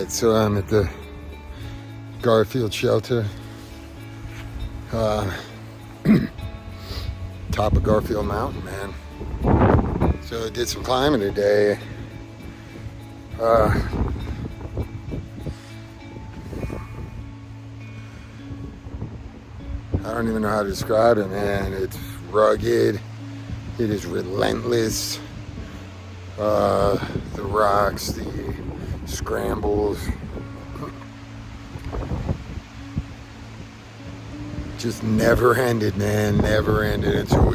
Alright, so I'm at the Garfield shelter. Top of Garfield Mountain, man. So I did some climbing today. I don't even know how to describe it, man. It's rugged. It is relentless. The rocks, the scrambles. Just never ended, man. Never ended until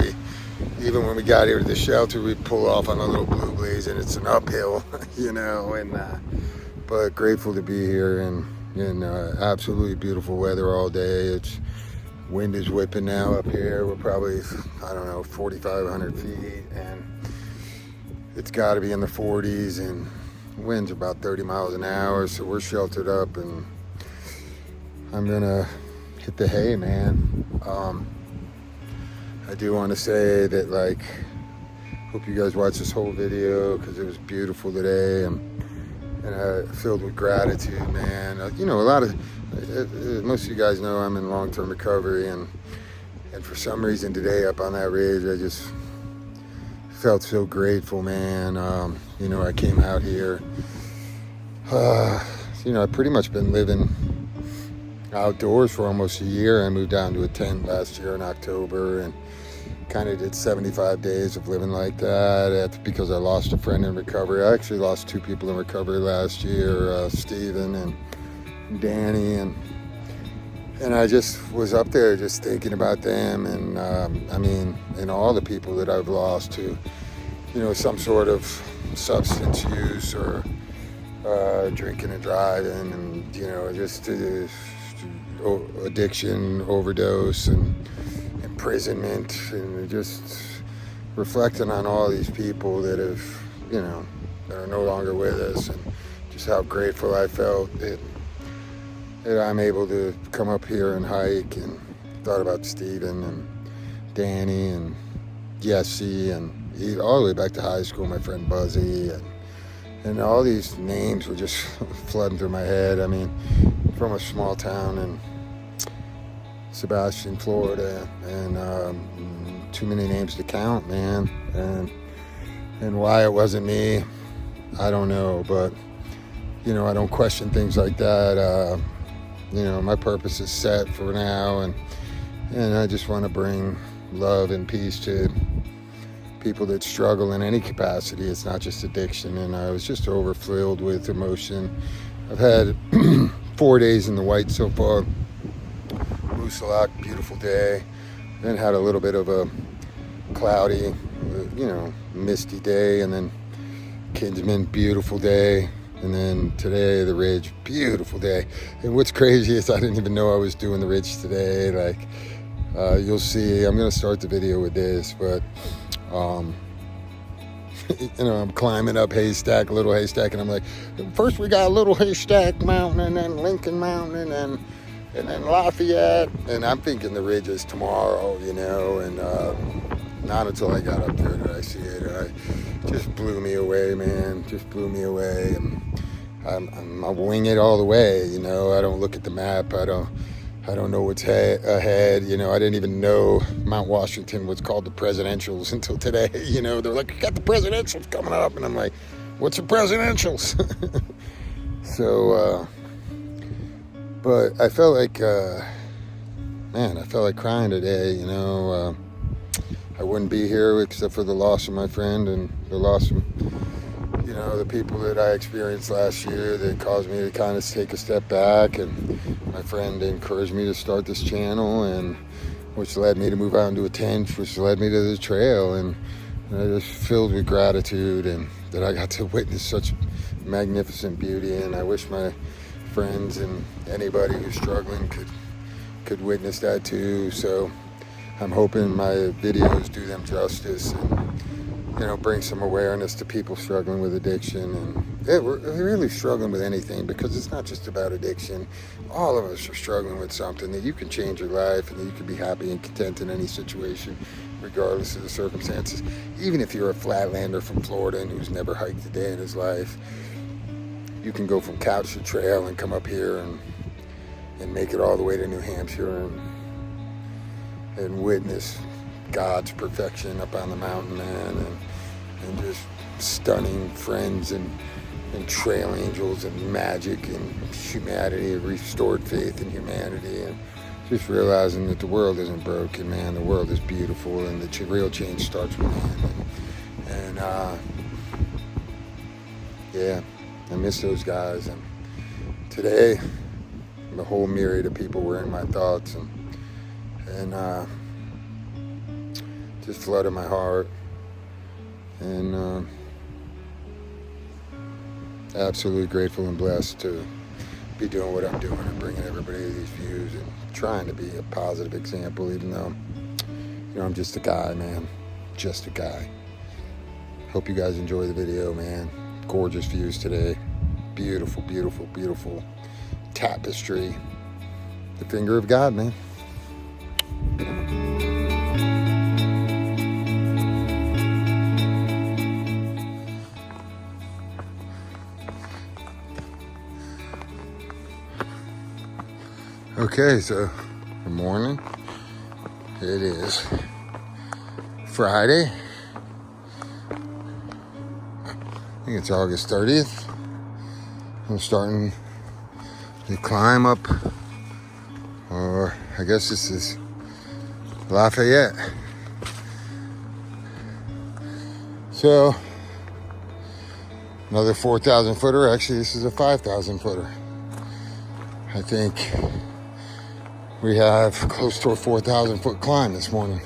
even when we got here to the shelter, we'd pull off on a little blue blaze, and it's an uphill, you know. But grateful to be here in absolutely beautiful weather all day. Wind is whipping now up here. We're probably, I don't know, 4,500 feet, and it's got to be in the 40s, and winds about 30 miles an hour. So we're sheltered up, and I'm gonna hit the hay, man. I do want to say that, like, hope you guys watch this whole video because it was beautiful today, and filled with gratitude, man. You know, most of you guys know I'm in long-term recovery, and for some reason today up on that ridge, I just felt so grateful, man. You know, I came out here. You know, I've pretty much been living outdoors for almost a year. I moved down to a tent last year in October, and kind of did 75 days of living like that. That's because I lost a friend in recovery. I actually lost 2 people in recovery last year, Steven and Danny, and I just was up there just thinking about them, and I mean, and all the people that I've lost to, you know, some sort of substance use or drinking and driving, and, you know, just addiction, overdose, and imprisonment, and just reflecting on all these people that have, you know, that are no longer with us, and just how grateful I felt that I'm able to come up here and hike, and thought about Steven and Danny and Jesse, and all the way back to high school, my friend Buzzy, and all these names were just flooding through my head. I mean, from a small town in Sebastian, Florida, and too many names to count, man. And why it wasn't me, I don't know, but, you know, I don't question things like that. You know, my purpose is set for now, and I just want to bring love and peace to people that struggle in any capacity. It's not just addiction, and I was just overfilled with emotion. I've had 4 days in the white so far. Moosalak, beautiful day. Then had a little bit of a cloudy, you know, misty day, and then Kinsman, beautiful day. And then today, the ridge, beautiful day. And what's crazy is I didn't even know I was doing the ridge today. Like, you'll see, I'm gonna start the video with this, but, you know, I'm climbing up Haystack, a little Haystack, and I'm like, first we got a little Haystack Mountain, and then Lincoln Mountain, and then Lafayette. And I'm thinking the ridge is tomorrow, you know, and not until I got up there did I see it. It just blew me away, man, just blew me away. And I'm wing it all the way, you know. I don't look at the map. I don't know what's ahead. You know, I didn't even know Mount Washington was called the Presidentials until today. You know, they're like, you got the Presidentials coming up. And I'm like, what's the Presidentials? So, but I felt like, man, I felt like crying today, you know. I wouldn't be here except for the loss of my friend, and the loss of, you know, the people that I experienced last year that caused me to kind of take a step back. And my friend encouraged me to start this channel, and which led me to move out into a tent, which led me to the trail. And I just filled with gratitude, and that I got to witness such magnificent beauty. And I wish my friends and anybody who's struggling could witness that too. So I'm hoping my videos do them justice, and, you know, bring some awareness to people struggling with addiction, and we're really struggling with anything, because it's not just about addiction. All of us are struggling with something, that you can change your life, and that you can be happy and content in any situation, regardless of the circumstances. Even if you're a flatlander from Florida and who's never hiked a day in his life, you can go from couch to trail and come up here and make it all the way to New Hampshire and witness God's perfection up on the mountain, man, and just stunning friends and trail angels and magic and humanity, restored faith in humanity, and just realizing that the world isn't broken, man. The world is beautiful, and the real change starts within. And yeah, I miss those guys. And today, the whole myriad of people were in my thoughts, and just flooded my heart. And absolutely grateful and blessed to be doing what I'm doing and bringing everybody these views and trying to be a positive example, even though, you know, I'm just a guy, man. Just a guy. Hope you guys enjoy the video, man. Gorgeous views today. Beautiful, beautiful, beautiful tapestry. The finger of God, man. Okay, so good morning. It is Friday. I think it's August 30th. I'm starting to climb up, or I guess this is Lafayette. So another 4,000 footer. Actually, this is a 5,000 footer. I think we have close to a 4,000 foot climb this morning,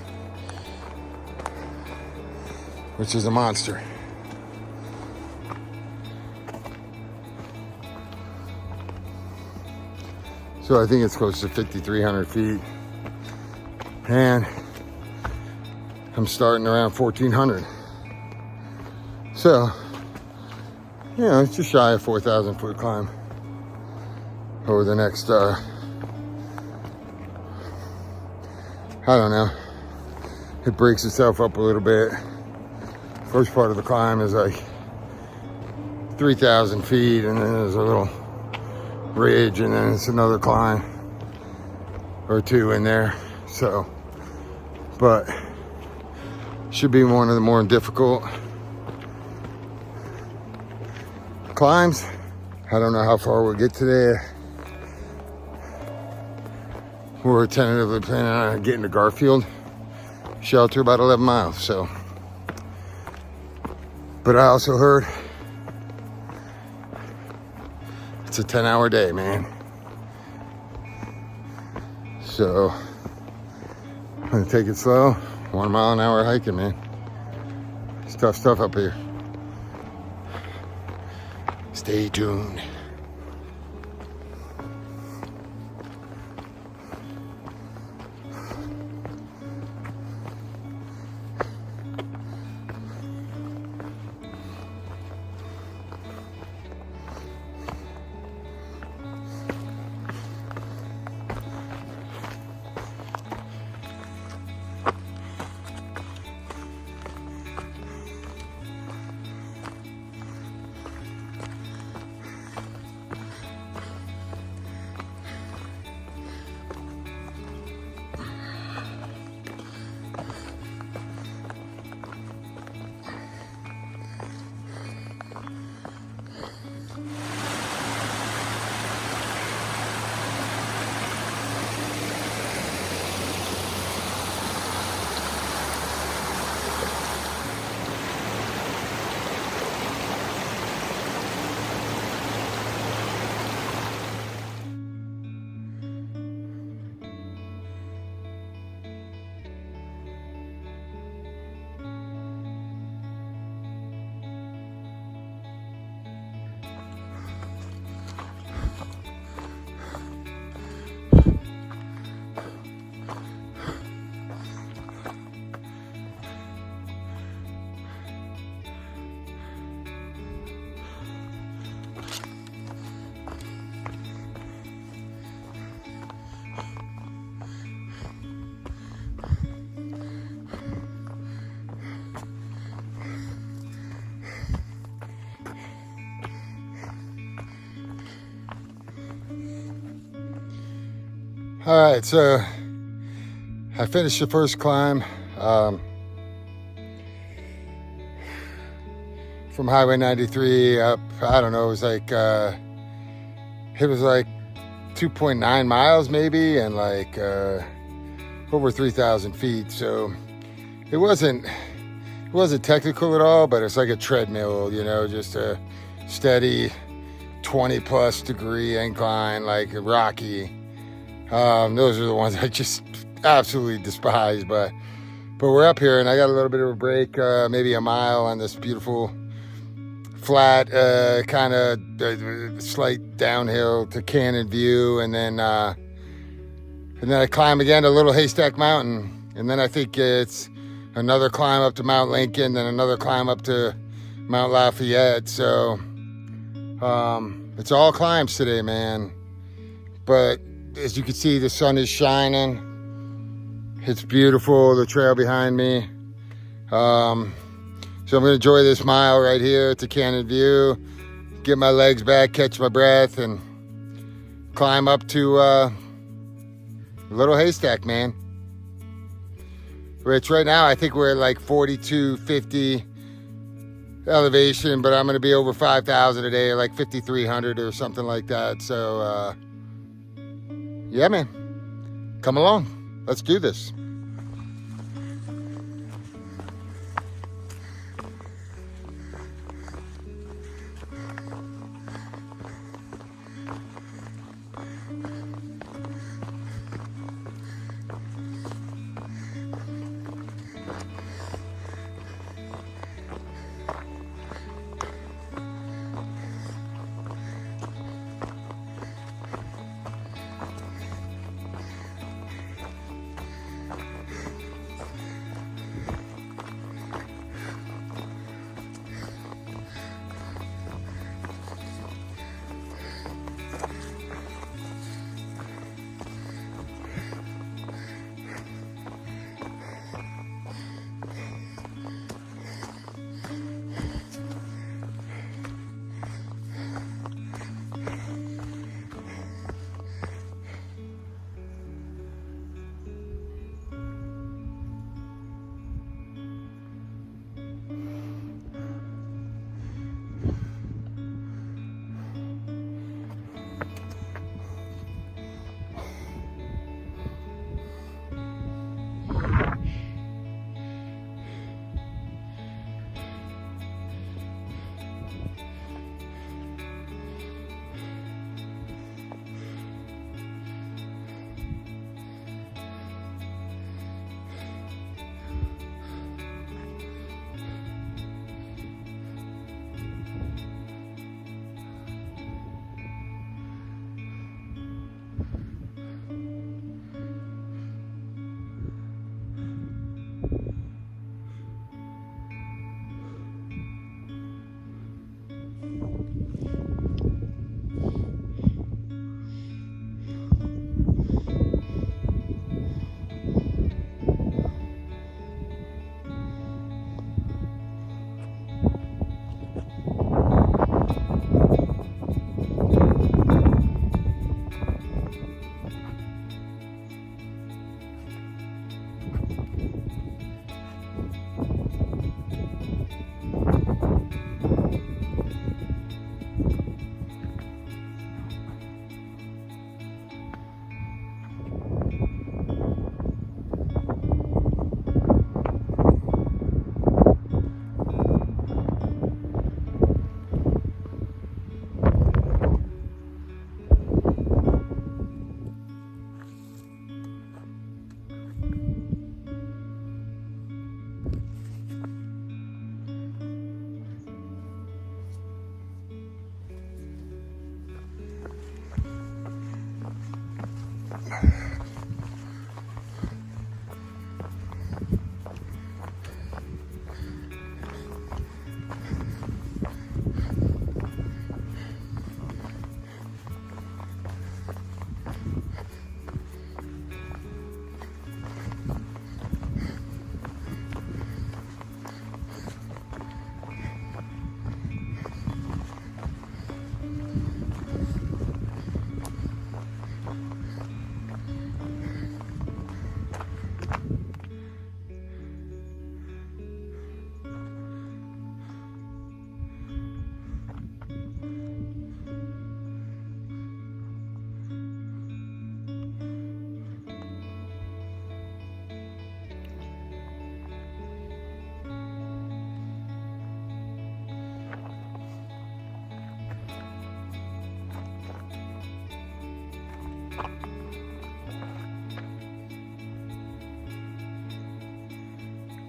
which is a monster. So I think it's close to 5,300 feet. And I'm starting around 1,400. So, you know, it's just shy of 4,000 foot climb over the next, I don't know. It breaks itself up a little bit. First part of the climb is like 3,000 feet, and then there's a little ridge, and then it's another climb or two in there. So, but should be one of the more difficult climbs. I don't know how far we'll get today. We're tentatively planning on getting to Garfield shelter, about 11 miles. So, but I also heard it's a 10-hour day, man. So I'm gonna take it slow. 1 mile an hour hiking, man. It's tough stuff up here. Stay tuned. All right, so I finished the first climb from Highway 93 up. I don't know. It was like 2.9 miles maybe, and like over 3,000 feet. So it wasn't technical at all, but it's like a treadmill, you know, just a steady 20 plus degree incline, like rocky. Those are the ones I just absolutely despise, but we're up here and I got a little bit of a break, maybe a mile on this beautiful flat, kind of slight downhill to Cannon View, and then I climb again to Little Haystack Mountain, and then I think it's another climb up to Mount Lincoln, then another climb up to Mount Lafayette. So it's all climbs today, man. But as you can see, the sun is shining. It's beautiful, the trail behind me. So I'm gonna enjoy this mile right here to Cannon View, get my legs back, catch my breath, and climb up to Little Haystack, man. Which right now I think we're at like 4,250 elevation, but I'm gonna be over 5,000 a day, like 5,300 or something like that. So yeah, man, come along, let's do this.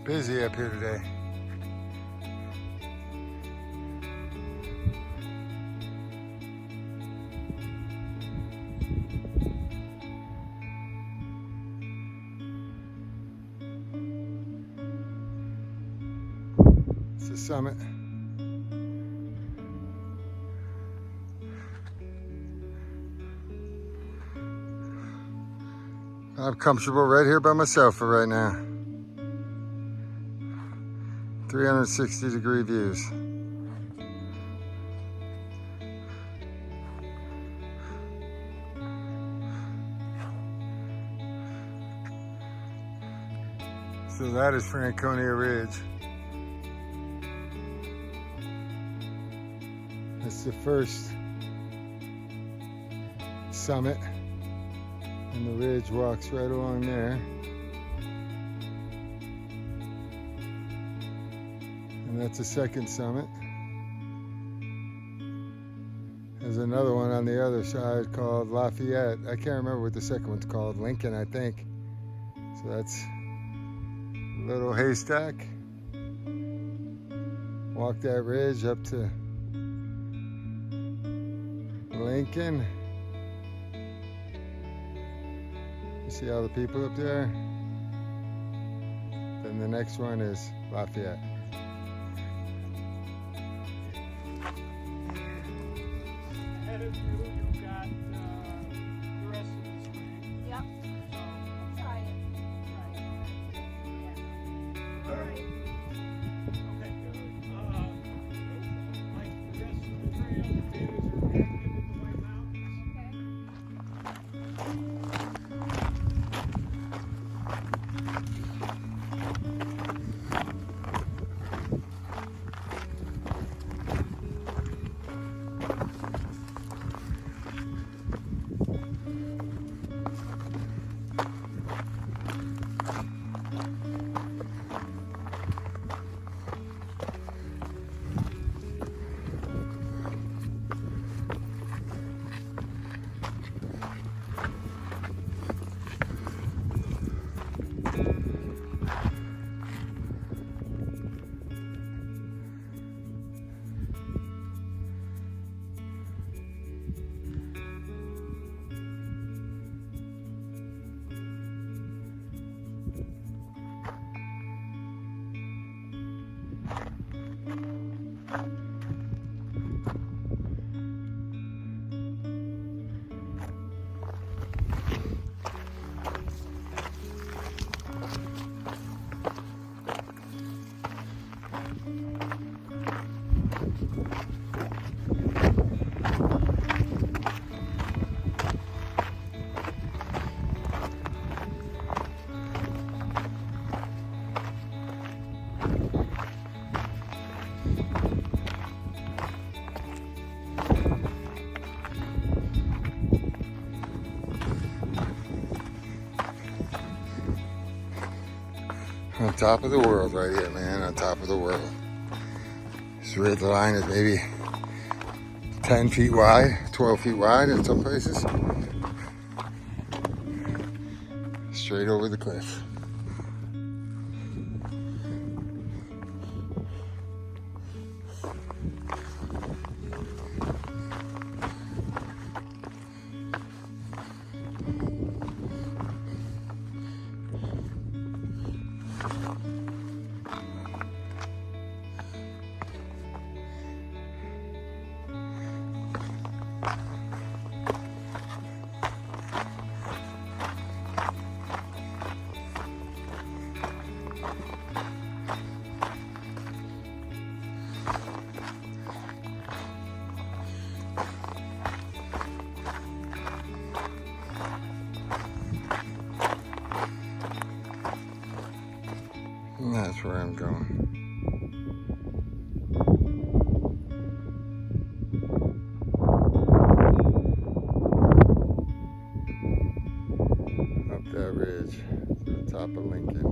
Busy up here today. It's the summit. I'm comfortable right here by myself for right now. 360-degree views. So that is Franconia Ridge. It's the first summit, and the ridge walks right along there. And that's the second summit. There's another one on the other side called Lafayette. I can't remember what the second one's called. Lincoln, I think. So that's Little Haystack. Walk that ridge up to Lincoln. You see all the people up there? Then the next one is Lafayette. Ahead of you, you've got the rest of the spring. Yep. So, Try it. all right. Okay, good. Like the rest of the trail, the views are connected in the White Mountains. On top of the world right here, man, on top of the world. This ridge line is maybe 10 feet wide, 12 feet wide in some places. Straight over the cliff. And that's where I'm going. Up that ridge to the top of Lincoln.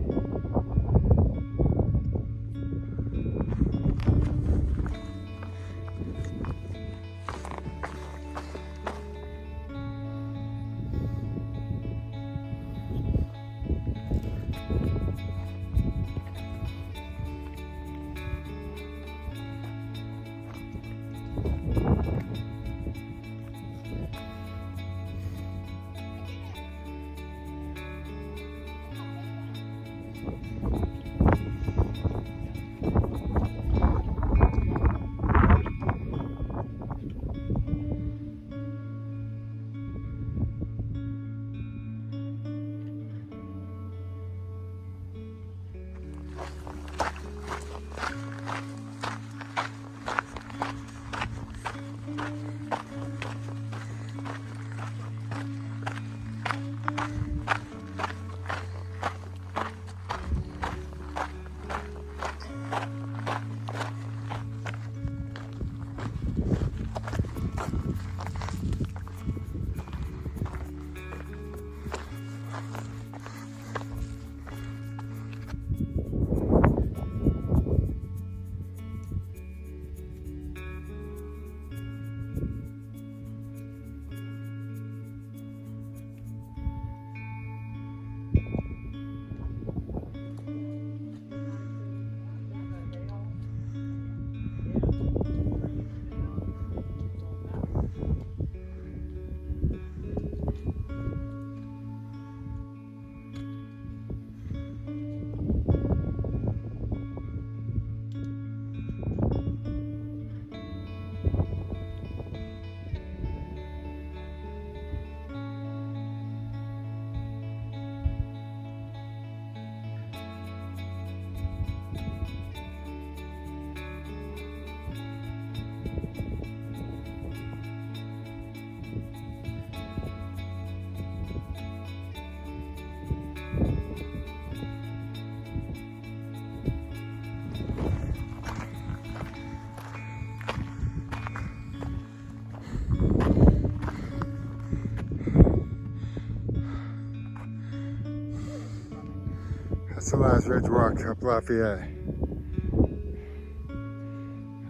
That's the last ridge walk up Lafayette.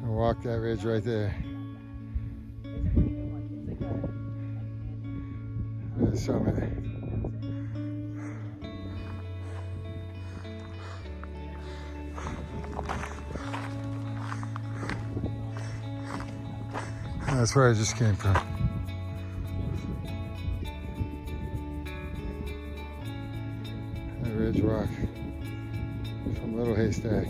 I walked that ridge right there. The summit. That's where I just came from. That ridge walk from Little Haystack.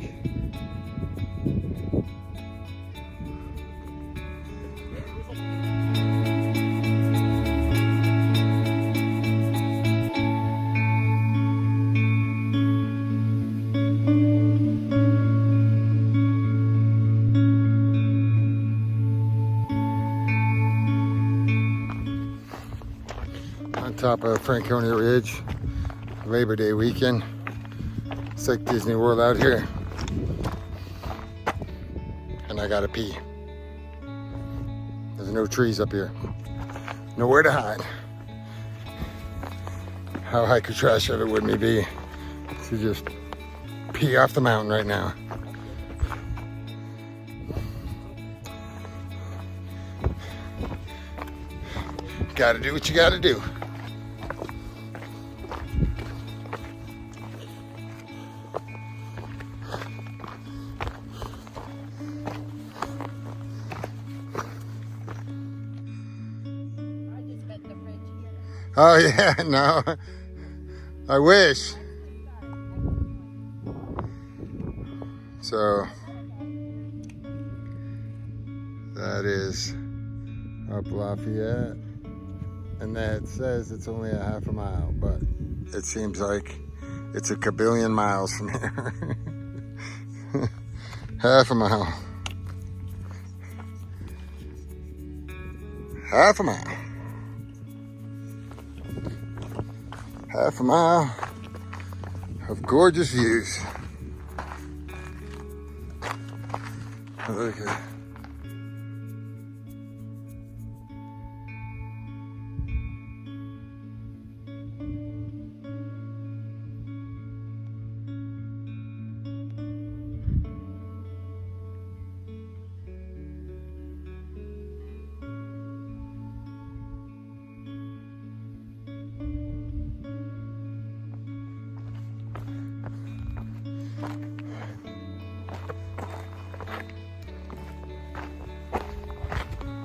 Top of Franconia Ridge, Labor Day weekend. It's like Disney World out here. And I gotta pee. There's no trees up here. Nowhere to hide. How hiker trash of it would me be to just pee off the mountain right now. Gotta do what you gotta do. Oh yeah, no, I wish. So that is up Lafayette, and that says it's only a half a mile, but it seems like it's a kabillion miles from here. Half a mile. Half a mile. Half a mile of gorgeous views. Look at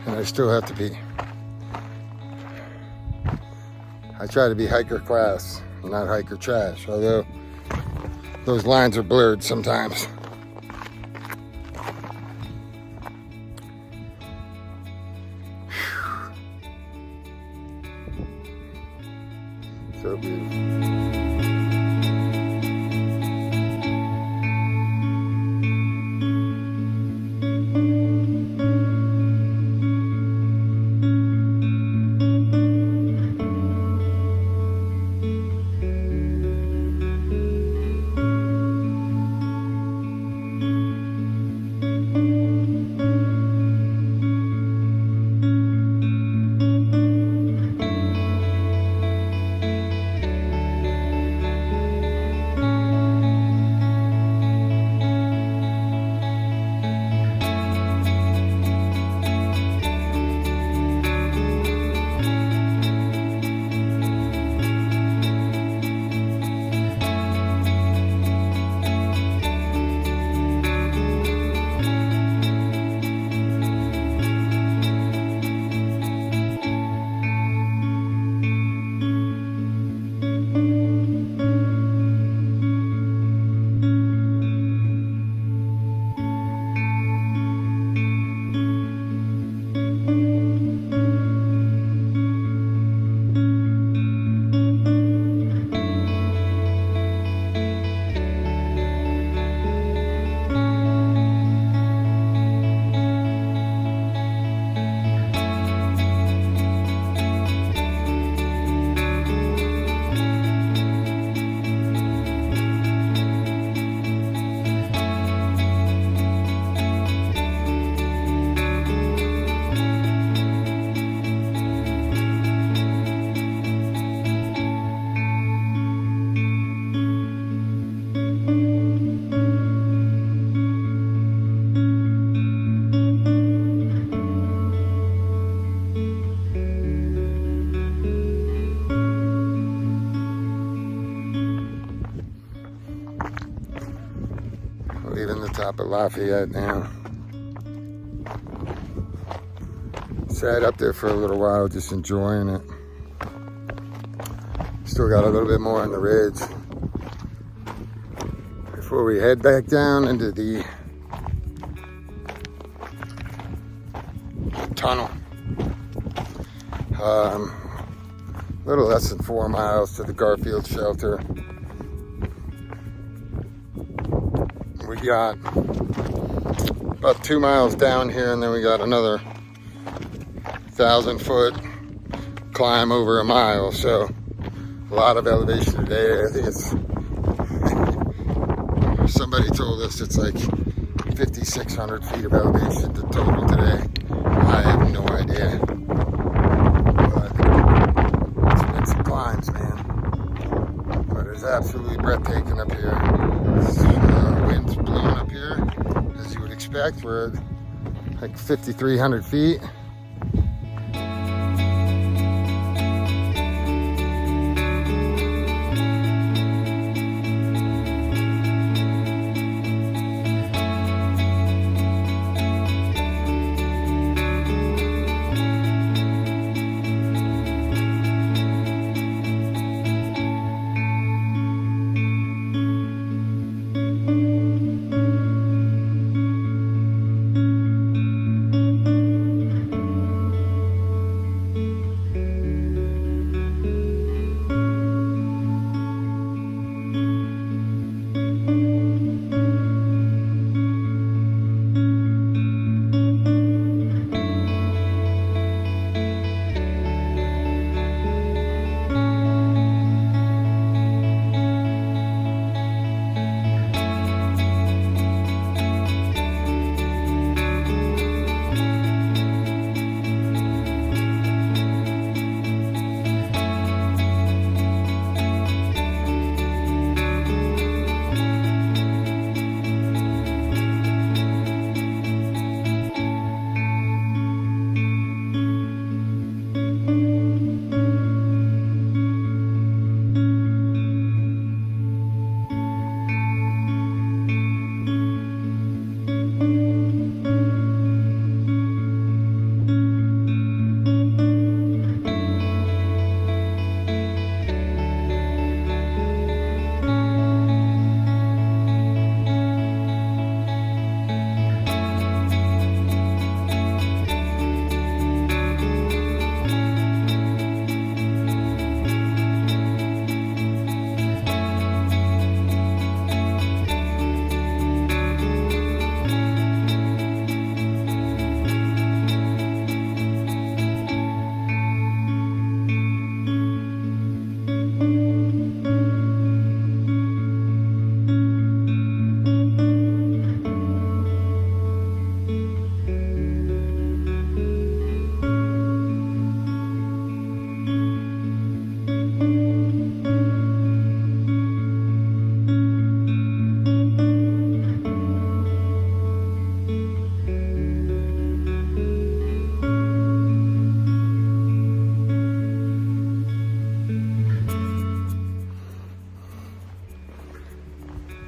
and I still have to pee. I try to be hiker class, not hiker trash, although those lines are blurred sometimes. So beautiful. leaving the top of Lafayette now. Sat up there for a little while, just enjoying it. Still got a little bit more on the ridge before we head back down into the tunnel. A little less than 4 miles to the Garfield shelter. We got about 2 miles down here, and then we got another 1,000-foot climb over a mile. So a lot of elevation today. I think it's, somebody told us it's like 5,600 feet of elevation to total today. I have no idea. But it's been some climbs, man. But it's absolutely breathtaking up here. Wind's blowing up here, as you would expect. We're at like 5,300 feet.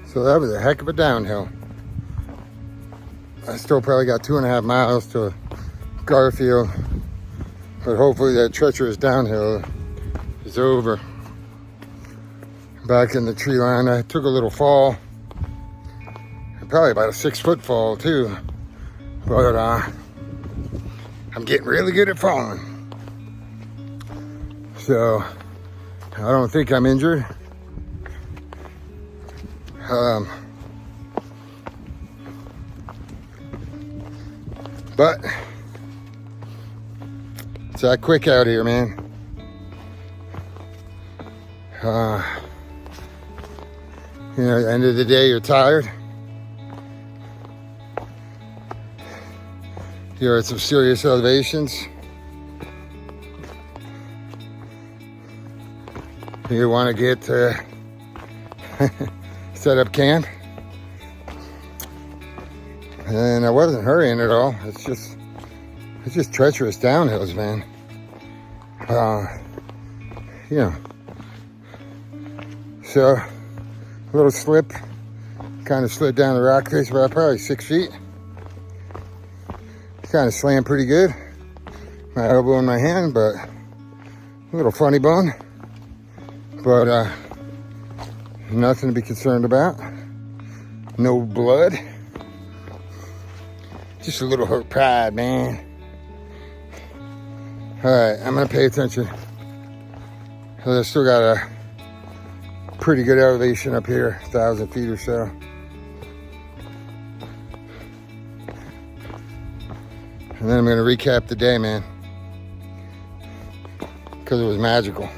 So that was a heck of a downhill. I still probably got 2.5 miles to Garfield, but hopefully that treacherous downhill is over. Back in the tree line, I took a little fall, probably about a 6-foot fall too, but I'm getting really good at falling. So I don't think I'm injured. But it's that quick out here, man. You know, at the end of the day, you're tired. You're at some serious elevations. You want to get set up camp. And I wasn't hurrying at all. It's just treacherous downhills, man. You know. So, a little slip, kind Kind of slid down the rock face about probably 6 feet. Kind of slammed pretty good. My elbow in my hand, but a little funny bone. But nothing to be concerned about. No blood. Just a little hurt pride, man. All right, I'm gonna pay attention. Cause I still got a pretty good elevation up here, 1,000 feet or so. And then I'm gonna recap the day, man. Cause it was magical.